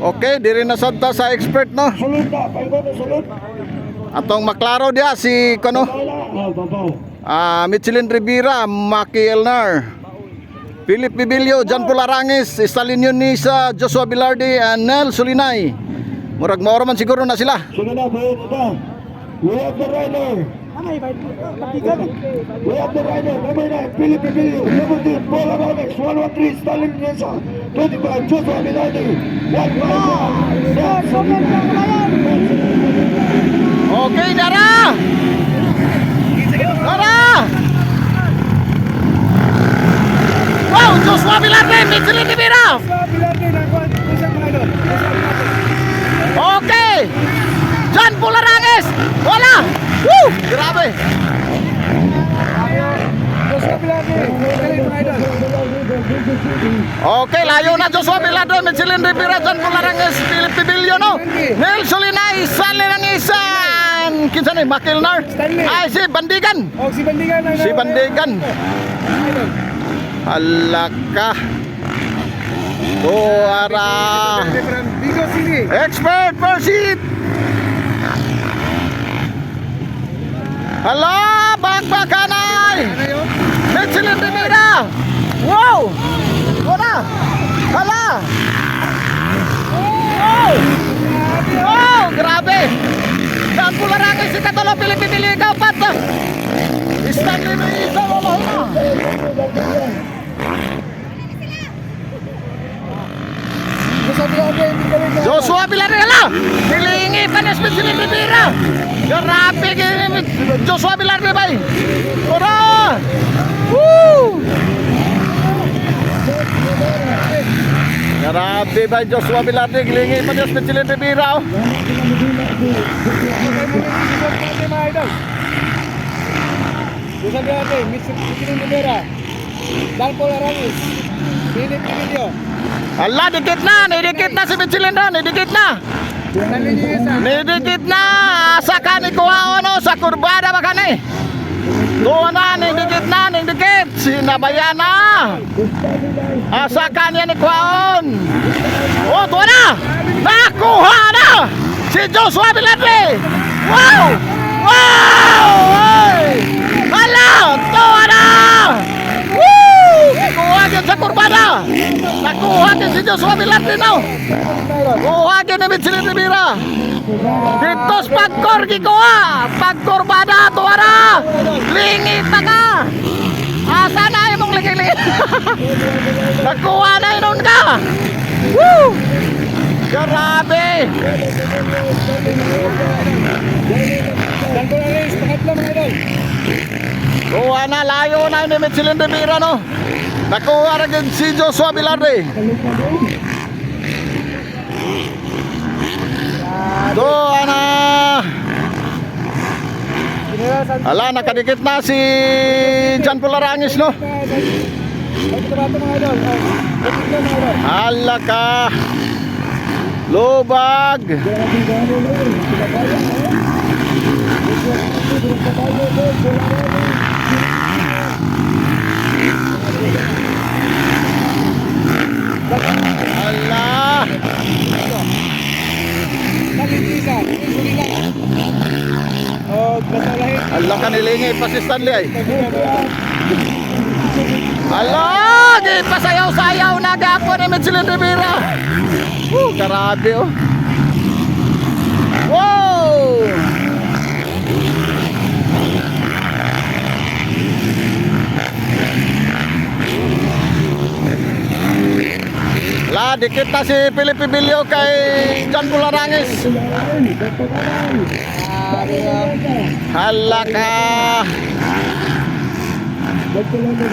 Okay, diri na sad ta sa expert no. Atong maklaro dia si kono. Michelin Rivera, Maki Elnar, Philip Bibilio, John Pularangis, Stalin Yunisa, Joshua Bilardi, and Nel Sulinay. Murag maoro man siguro na sila. We have the rider. We have the rider. Number 9, Philip Bibilio. Number 2, Pularangis. 113, Stalin Yunisa. 25, Joshua Bilardi. 155. Okay, Dara! Dara! Wow, Joshua Bilardi, Michelin Rivera! Okay! John Pularangis! Wala! Woo! Grabe! Okay, layo na Joshua Bilardi, Michelin Rivera, John Pularangis, Philip Bibilio, no? Nel Sulinay, Salinanisan! Kinsa ni Makilnar? Ay, si Bandigan! Oh, si Bandigan. Si Bandigan! Halaka! Tuara! Bigo City. Expert proceed! Hala! Bagbakanay! Michelin Rivera! Wow! Wala! Hala! Wow! Wow! Grabe! Saan Pularangis si Katolo Pilipili ikaw pata! Stanley mo isa wala na! Joshua Bilardi, hala! Nilingi pa na Michelin Rivera! Grabe! Joshua Bilardi ba? Ora! Woo! Grabe ba Joshua Bilardi? Nilingi pa na Michelin Rivera! Joshua Bilardi, Michelin Rivera. John Pularangis. Philip Bibilio. Hala, dikit na si Michelin na, nidikit na. Nidikit na, saka ni kuha ano, sa kurbada ba kani? Tuwa na, nidikit, sinabayan na. Saka niya ni kuhaon. Oh, tuwa na, nakuha na, si Joshua Bilardi. Wow, wow, hala, tuwa na. Kuha din sa kurbada. Nakuha din si Joshua Bilardi now. Kuha din ni Michelin Rivera. Ditos pagkor gikuha. Pagkurbada tuwara. Lingit na ka. Asa na imong lingit. Nakuha na inon ka. Woo! Grabe. Kuha na, layo na ni Michelin Rivera no. Nakuha na din si Joshua Bilardi. Kuha na. Ala, nakadikit na si John Pularangis no. Hala ka. Lubag. Allah. Allah ka nilingi pa si Stanley ay. Allah, di pasayaw-sayaw na gapo ni Michelin Rivera. Grabe oh. Wow! La, dikit na si Philip Bibilio kay John Pularangis. Hala ka.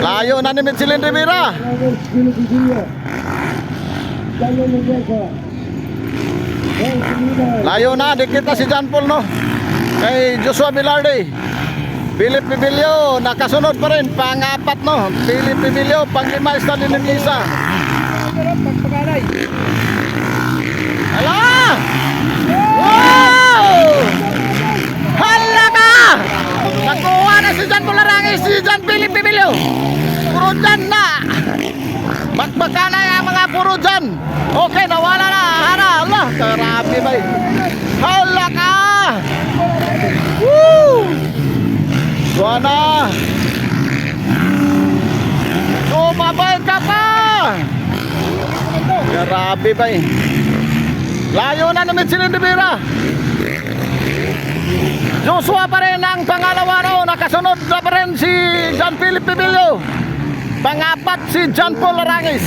Layo na ni Michelin Rivera. Layo na, dikit na si John Paul no. Kay Joshua Bilardi. Philip Bibilio nakasunod pa rin, pang-apat no. Philip Bibilio, pang-lima, Stanley Yunisa. Hala! Wow! Hala ka! Nakuha na si John Pularangis, si John Philip Bibilio. Puro dyan na. Bakbaka na yung mga puro dyan. Okay, nawala na. Hara, Allah, grabe ba eh. Hala ka. Woo! Buwana. Sumabay ka pa. Grabe ba eh. Layo na naman si Lindibira. Joshua pa rin ang pangalawa raw. Nakasunod na pa rin si John Philip Pibilio. Pangapat si John Paul Arangis.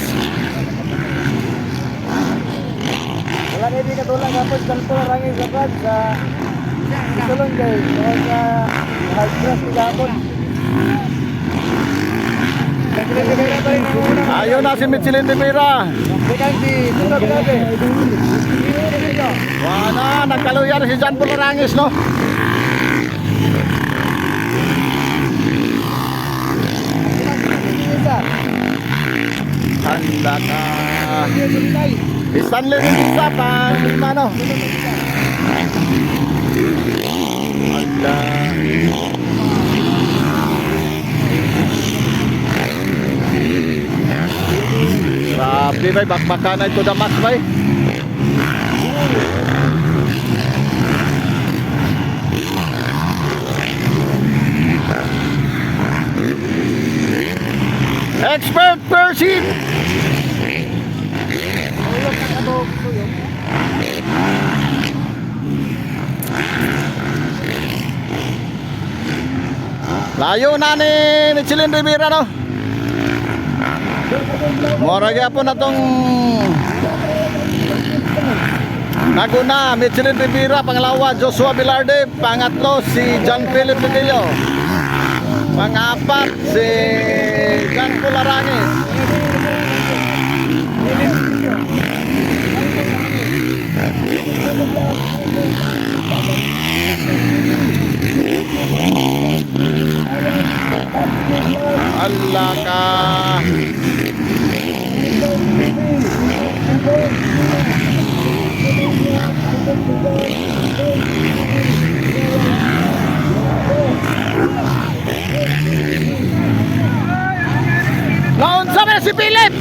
Wala na hindi katulad kapag John Paul Arangis sa isulong guys. Sa high class ni Gapon. Ayaw na si Michelin de Vera. Bukan si Tuna Binabe. Wala, nagkaluyan si John Paul Arangis, no? Handa ka. Stanley rin isa pa. Lima, no? Handa. Grabe bay, bakbakan na ito damas bay. Expert Percy. Layo na ni Michelin Rivera, no? Mora gyapon na tong naguna Michelin Rivera, pangalawa Joshua Velarde, pangatlo si John Philip Pibilio, pangapat si John Paul Arangis. Allah ka. Naunsa na si Philip.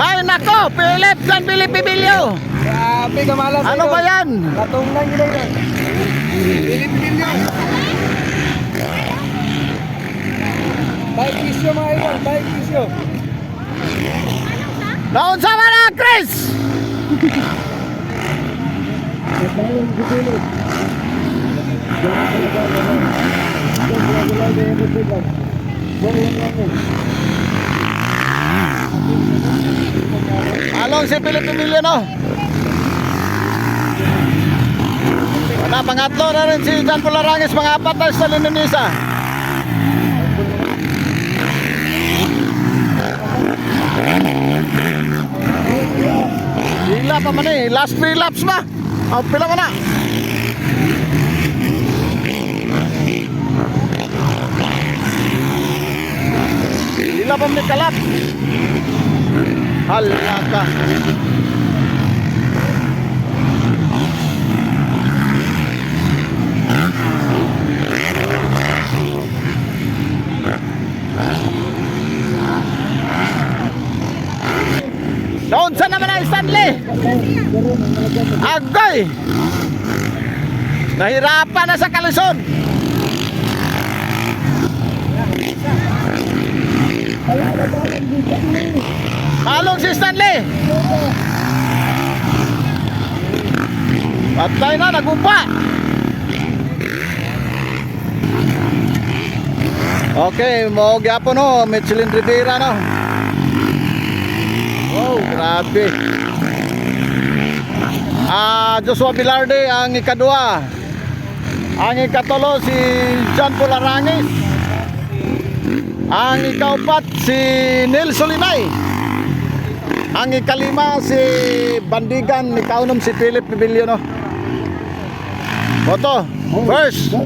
Ay nako, Philip San Philip Pibilio. Grabe kamalas. Ano ba yan? Katong lang yun. Pilip-pilip. Bike isyo mga iwan, bike isyo. Naunsa man na, Chris? Along si Philip Emilio, no? Na pangatlo na rin si John Paul Arangis, pangapat na sa Linunisa. Hila pa man eh, last 3 laps ba? O, pila mo na. Hila pa man kalap. Hala ka. Doon sa naman ang Stanley. Agoy. Nahirapan na sa kalisod. Malong si Stanley. Patay na, nagumpa. Okay, mo gyapon no, Michelin Rivera no. Oh, grabe. Joshua Velarde ang ikadua. Ang ikatulo si John Paul Arangis. Ang ikaapat si Nel Solinay. Ang ikalima si Bandigan, ikaunom si Philip Pibilio no. Boto, first.